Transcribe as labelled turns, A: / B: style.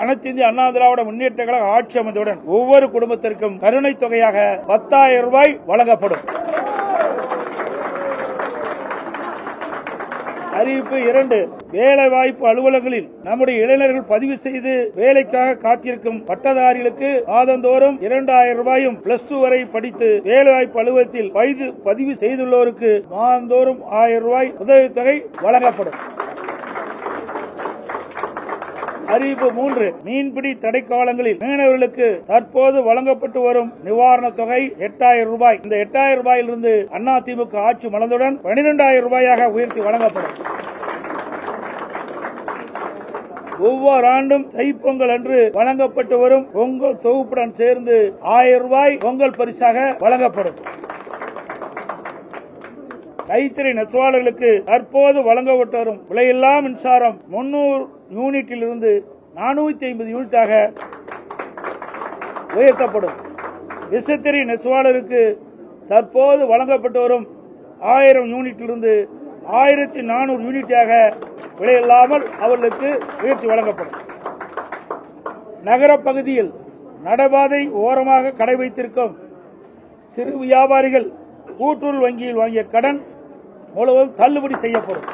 A: அனைத்து இந்திய அண்ணா திராவிட முன்னேற்ற கழக ஆட்சி அமைந்தவுடன் ஒவ்வொரு குடும்பத்திற்கும் கருணை தொகையாக 10,000 ரூபாய் வழங்கப்படும். அறிவிப்பு 2. வேலைவாய்ப்பு அலுவலகங்களில் நம்முடைய இளைஞர்கள் பதிவு செய்து வேலைக்காக காத்திருக்கும் பட்டதாரிகளுக்கு மாதந்தோறும் 2,000 ரூபாயும் பிளஸ் 2 வரை படித்து வேலைவாய்ப்பு அலுவலகத்தில் பதிவு செய்துள்ளோருக்கு மாதந்தோறும் 1,000 ரூபாய் உதவித்தொகை வழங்கப்படும். அறிவிப்பு 3. மீன்பிடி தடை காலங்களில் மீனவர்களுக்கு தற்போது வழங்கப்பட்டு வரும் நிவாரண தொகை 8,000 ரூபாய். இந்த 8,000 ரூபாயிலிருந்து அதிமுக ஆட்சி மலர்ந்தவுடன் 12,000 ரூபாயாக உயர்த்தி வழங்கப்படும். ஒவ்வொரு ஆண்டும் தைப்பொங்கல் அன்று வழங்கப்பட்டு வரும் பொங்கல் தொகுப்புடன் சேர்ந்து 1,000 ரூபாய் பொங்கல் பரிசாக வழங்கப்படும். கைத்தறி நெசவாளர்களுக்கு தற்போது வழங்கப்பட்டு வரும் விலையில்லா மின்சாரம் 300 யூனிட்டில் இருந்து 450 யூனிட்டாக உயர்த்தப்படும். விசைத்தறி நெசவாளருக்கு தற்போது வழங்கப்பட்டு வரும் 1000 யூனிட்டில் இருந்து 1,400 யூனிட்டாக விலையில்லாமல் அவர்களுக்கு உயர்த்தி வழங்கப்படும். நகர பகுதியில் நடைபாதை ஓரமாக கடை வைத்திருக்கும் சிறு வியாபாரிகள் கூட்டுறவு வங்கியில் வாங்கிய கடன் முழுவதும் தள்ளுபடி செய்யப்படும்.